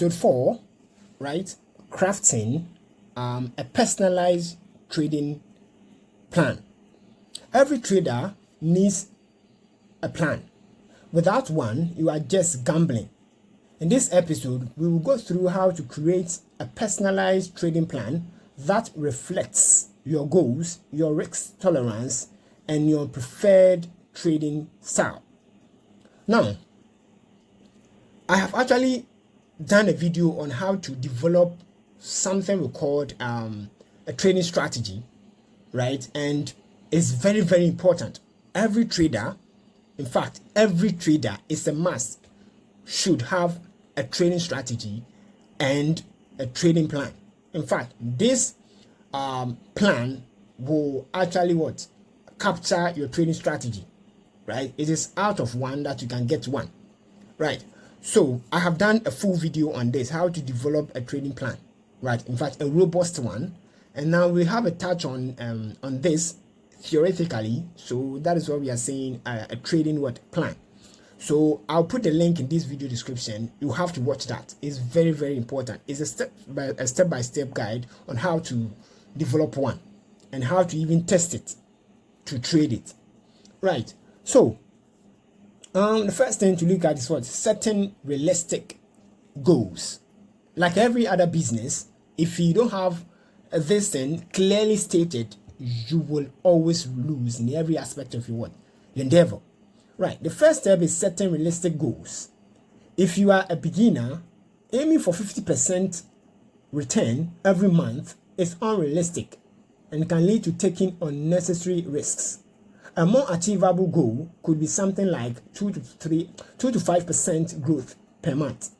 Episode 4, right? Crafting a personalized trading plan. Every trader needs a plan. Without one, you are just gambling. In this episode, we will go through how to create a personalized trading plan that reflects your goals, your risk tolerance, and your preferred trading style. Now, I have actually done a video on how to develop something we called a trading strategy, right? And it's very, very important. Every trader, in fact, every trader is a must, should have a trading strategy and a trading plan. In fact, this plan will actually capture your trading strategy, right? It is out of one that you can get one, right? So I have done a full video on this, how to develop a trading plan, right? In fact, a robust one. And now we have a touch on this theoretically. So that is what we are saying, a trading plan. So I'll put the link in this video description. You have to watch that. It's very, very important. It's a step-by-step guide on how to develop one and how to even test it to trade it, right? So the first thing to look at is setting realistic goals. Like every other business, if you don't have this thing clearly stated, you will always lose in every aspect of your endeavor. Right. The first step is setting realistic goals. If you are a beginner, aiming for 50% return every month is unrealistic and can lead to taking unnecessary risks. A more achievable goal could be something like 2 to 5% growth per month.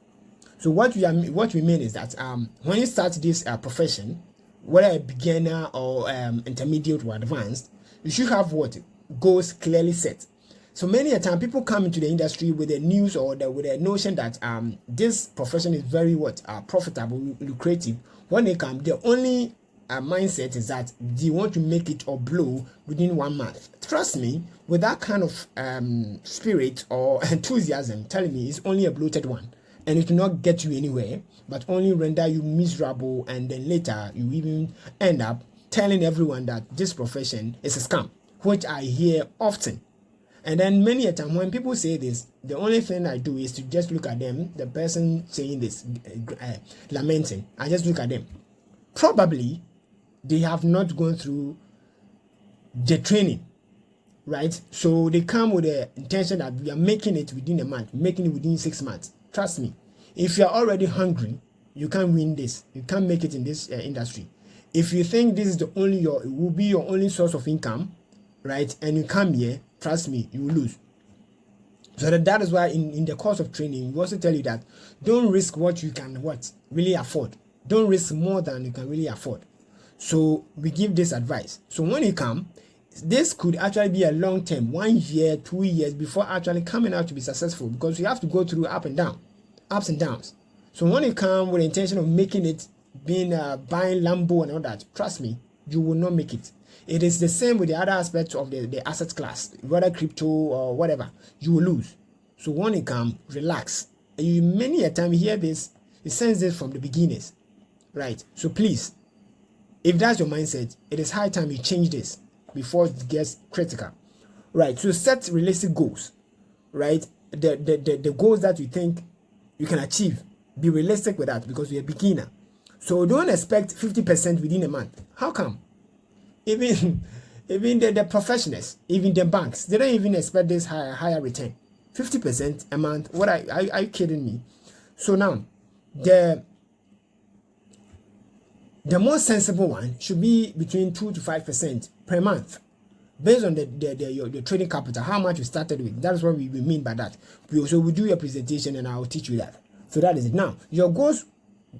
So what we mean is that when you start this profession, whether a beginner or intermediate or advanced, you should have goals clearly set. So many a time people come into the industry with the news or with the notion that this profession is very profitable, lucrative. When they come, the only mindset is that they want to make it or blow within 1 month. Trust me, with that kind of spirit or enthusiasm, telling me it's only a bloated one, and it will not get you anywhere, but only render you miserable, and then later you even end up telling everyone that this profession is a scam, which I hear often. And then many a time when people say this, the only thing I do is to just look at them, the person saying this, lamenting. I just look at them. Probably they have not gone through the training, right? So they come with the intention that we are making it within a month, making it within 6 months. Trust me, if you are already hungry, you can't win this. You can't make it in this industry. If you think this is it will be your only source of income, right? And you come here, trust me, you will lose. So that is why in the course of training, we also tell you that don't risk what you can really afford. Don't risk more than you can really afford. So we give this advice. So when you come, this could actually be a long term, 1 year, 2 years before actually coming out to be successful, because you have to go through ups and downs. So when you come with the intention of making it, buying Lambo and all that, trust me, you will not make it. It is the same with the other aspects of the asset class, whether crypto or whatever, you will lose. So when you come, relax. You many a time hear this, you sense this from the beginners, right? So please, if that's your mindset, it is high time you change this before it gets critical, right? So set realistic goals, right? The goals that you think you can achieve, be realistic with that, because you're a beginner. So don't expect 50% within a month. How come? Even the professionals, even the banks, they don't even expect this higher return. 50% a month. What are you kidding me? So now the most sensible one should be between 2 to 5% per month, based on your trading capital, how much you started with. That's what we mean by that. So we do your presentation and I'll teach you that. So that is it. Now your goals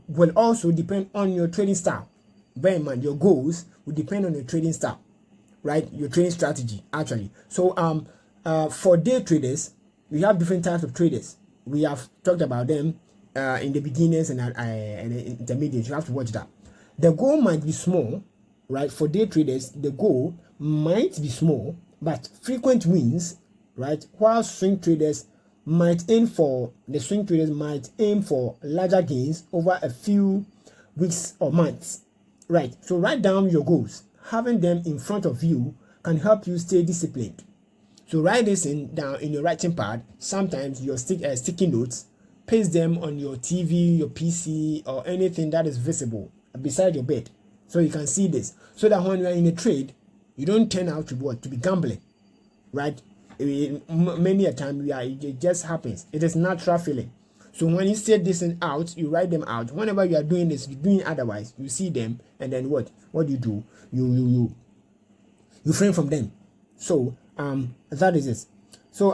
will also depend on your trading style. Bear in mind, your goals will depend on your trading style, right? Your trading strategy, actually. So for day traders, we have different types of traders. We have talked about them in the beginners and the intermediates. You have to watch that. The goal might be small, right? For day traders, the goal might be small, but frequent wins, right? While swing traders might aim for larger gains over a few weeks or months. Right. So write down your goals. Having them in front of you can help you stay disciplined. So write this down in your writing pad. Sometimes your sticky notes. Paste them on your TV, your PC, or anything that is visible beside your bed, so you can see this. So that when you are in a trade, you don't turn out to be gambling, right? Many a time it just happens. It is natural feeling. So when you say this out, you write them out. Whenever you are doing this, you're doing otherwise. You see them, and then what do you do? You refrain from them. So that is it. So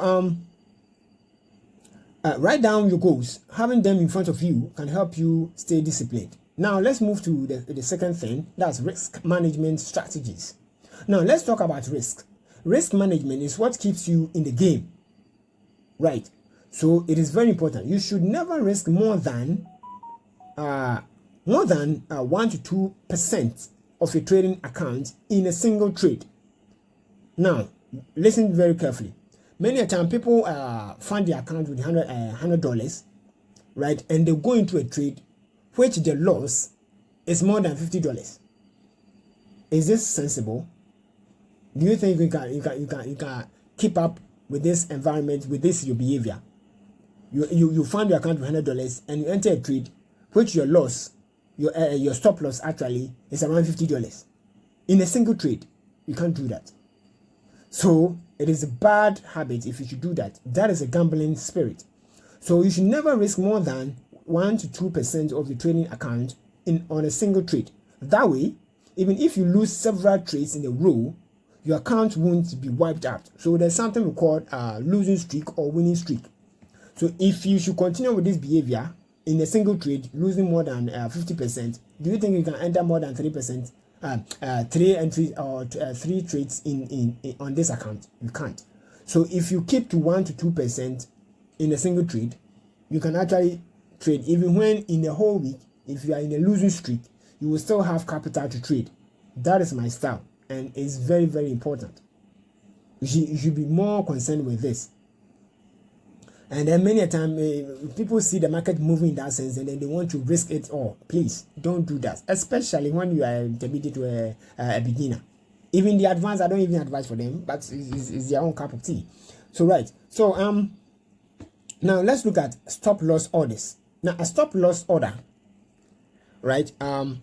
write down your goals. Having them in front of you can help you stay disciplined. Now let's move to the second thing. That's risk management strategies. Now let's talk about risk. Risk management is what keeps you in the game, right? So it is very important. You should never risk more than 1 to 2% of your trading account in a single trade. Now listen very carefully. Many a time people fund their account with $100, right, and they go into a trade which the loss is more than $50. Is this sensible? Do you think you can keep up with this environment, with this your behavior? You fund your account with $100 and you enter a trade which your loss, your stop loss actually is around $50 in a single trade. You can't do that. So it is a bad habit if you should do that. That is a gambling spirit. So you should never risk more than 1 to 2% of your trading account on a single trade. That way, even if you lose several trades in a row, your account won't be wiped out. So there's something we call losing streak or winning streak. So if you should continue with this behavior in a single trade, losing more than 50%, do you think you can enter more than 3%? 3 entries or 3 trades in on this account? You can't. So if you keep to 1 to 2% in a single trade, you can actually trade even when in a whole week. If you are in a losing streak, you will still have capital to trade. That is my style, and it's very, very important. You should be more concerned with this. And then many a time people see the market moving in that sense and then they want to risk it all. Please don't do that, especially when you are intermediate to a beginner. Even the advanced, I don't even advise for them, but it's their own cup of tea. So right, so now let's look at stop loss orders. Now a stop loss order, right? A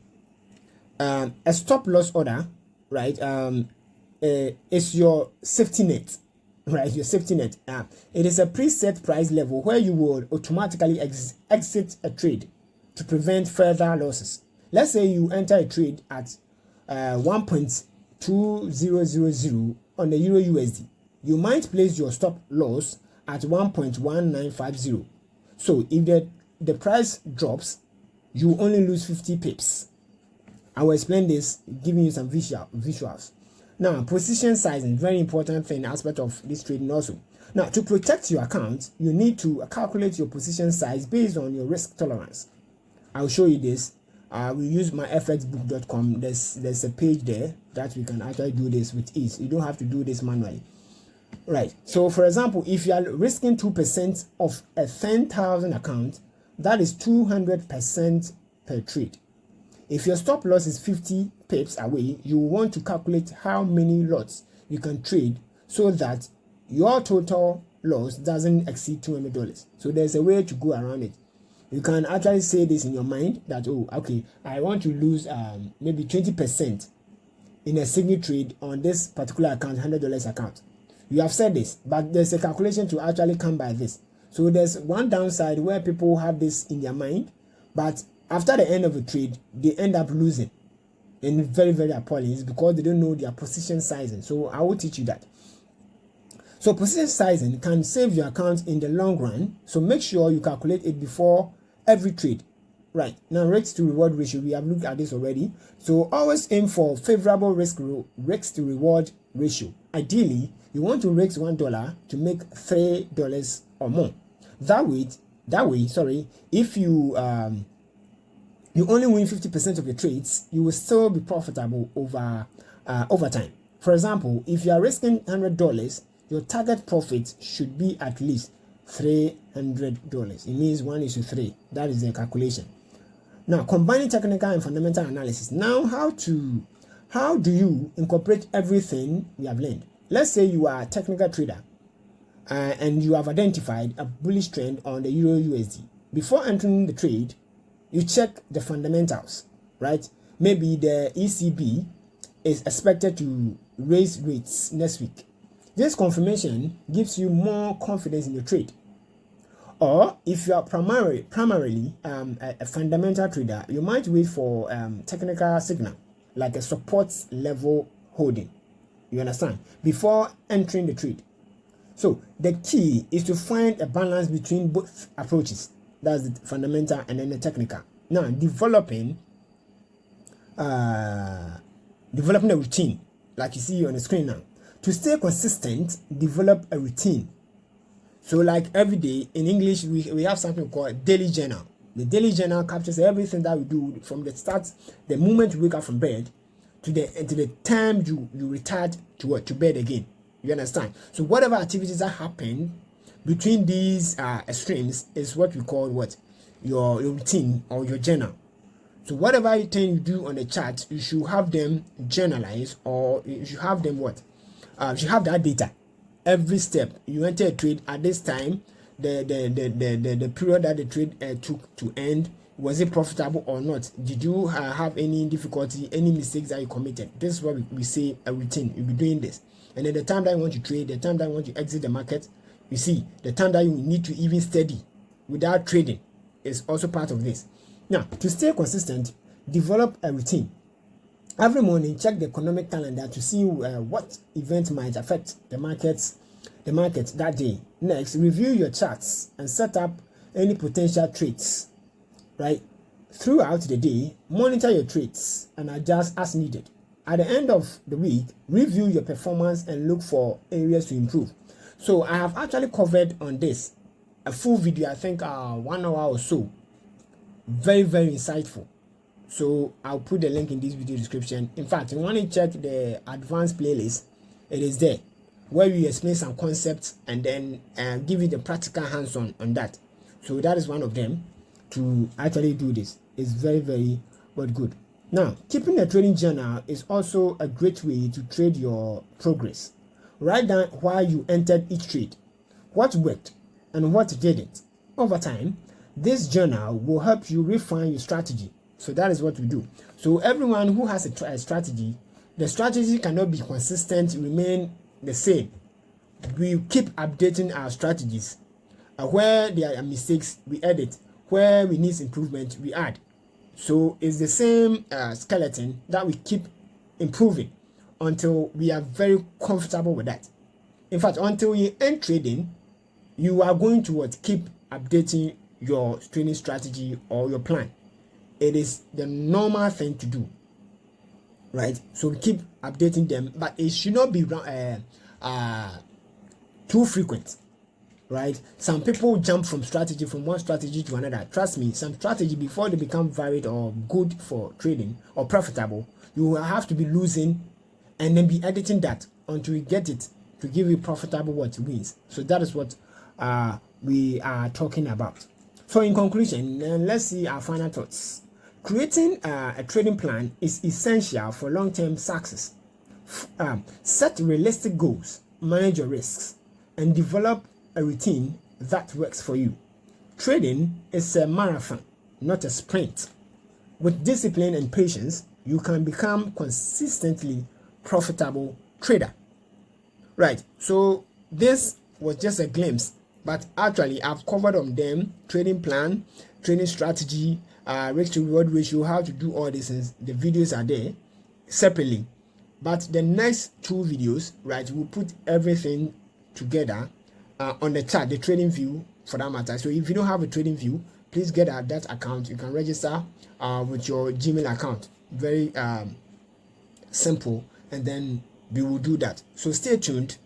stop loss order, right? Is your safety net. Right, your safety net. It is a preset price level where you will automatically exit a trade to prevent further losses. Let's say you enter a trade at 1.2000 on the Euro USD. You might place your stop loss at 1.1950. So if the price drops, you only lose 50 pips. I will explain this, giving you some visuals. Now, position sizing, very important thing, aspect of this trading also. Now, to protect your account, you need to calculate your position size based on your risk tolerance. I'll show you this. We use myfxbook.com. There's a page there that we can actually do this with ease. You don't have to do this manually. Right. So, for example, if you are risking 2% of a 10,000 account, that is 200% per trade. If your stop loss is 50 pips away, you want to calculate how many lots you can trade so that your total loss doesn't exceed $200. So there's a way to go around it. You can actually say this in your mind that, oh, okay, I want to lose maybe 20% in a single trade on this particular account, $100 account. You have said this, but there's a calculation to actually come by this. So there's one downside where people have this in their mind, but after the end of a trade, they end up losing. And very, very appalling is because they don't know their position sizing. So I will teach you that. So position sizing can save your account in the long run. So make sure you calculate it before every trade. Right. Now, risk to reward ratio, we have looked at this already. So always aim for favorable risk to reward ratio. Ideally, you want to risk $1 to make $3 or more. That way, if you only win 50% of your trades, you will still be profitable over time. For example, if you are risking $100, your target profit should be at least $300. It means 1:3. That is the calculation. Now, combining technical and fundamental analysis. Now, how do you incorporate everything we have learned? Let's say you are a technical trader and you have identified a bullish trend on the Euro USD. Before entering the trade, you check the fundamentals, right? Maybe the ECB is expected to raise rates next week. This confirmation gives you more confidence in your trade. Or if you are primarily a fundamental trader, you might wait for technical signal like a support level holding. You understand? Before entering the trade. So the key is to find a balance between both approaches. That's the fundamental and then the technical. Now, developing a routine, like you see on the screen now. To stay consistent, develop a routine. So like every day in English, we have something called daily journal. The daily journal captures everything that we do from the start, the moment you wake up from bed, to the time you retire to bed again. You understand? So whatever activities that happen between these extremes is what we call your routine or your journal. So whatever thing you do on the chart, you should have them journalized, or you should have them you should have that data. Every step you enter a trade at this time, the period that the trade took to end, was it profitable or not? Did you have any difficulty, any mistakes that you committed? This is what we say a routine. You'll be doing this, and then the time that you want to trade, the time that you want to exit the market, you see the time that you need to even study without trading is also part of this. Now, to stay consistent, develop a routine. Every morning, check the economic calendar to see what event might affect the market that day. Next, review your charts and set up any potential trades. Right? Throughout the day, monitor your trades and adjust as needed. At the end of the week, review your performance and look for areas to improve. So I have actually covered on this a full video, I think 1 hour or so. Very, very insightful. So I'll put the link in this video description. In fact, if you want to check the advanced playlist, it is there, where we explain some concepts and then give you the practical hands-on on that. So that is one of them. To actually do this is very, very good. Now, keeping a trading journal is also a great way to trade your progress. Write down why you entered each trade, what worked and what didn't. Over time, this journal will help you refine your strategy. So that is what we do. So everyone who has a strategy, the strategy cannot be consistent, remain the same. We keep updating our strategies. Where there are mistakes, we edit. Where we need improvement, we add. So it's the same skeleton that we keep improving until we are very comfortable with that. In fact, until you end trading, you are going to keep updating your trading strategy or your plan. It is the normal thing to do, right? So we keep updating them, but it should not be too frequent. Right? Some people jump from one strategy to another. Trust me, some strategy, before they become valid or good for trading or profitable, you will have to be losing and then be editing that until you get it to give you profitable wins. So that is what we are talking about. So in conclusion, let's see our final thoughts. Creating a trading plan is essential for long-term success. Set realistic goals, manage your risks, and develop a routine that works for you. Trading is a marathon, not a sprint. With discipline and patience, you can become consistently profitable trader. Right, so this was just a glimpse, but actually I've covered on them: trading plan, trading strategy, risk to reward ratio, how to do all these things. The videos are there separately, but the next 2 videos, right, we'll put everything together on the chart, the trading view for that matter. So if you don't have a trading view, please get that account. You can register with your Gmail account. Very simple, and then we will do that. So stay tuned.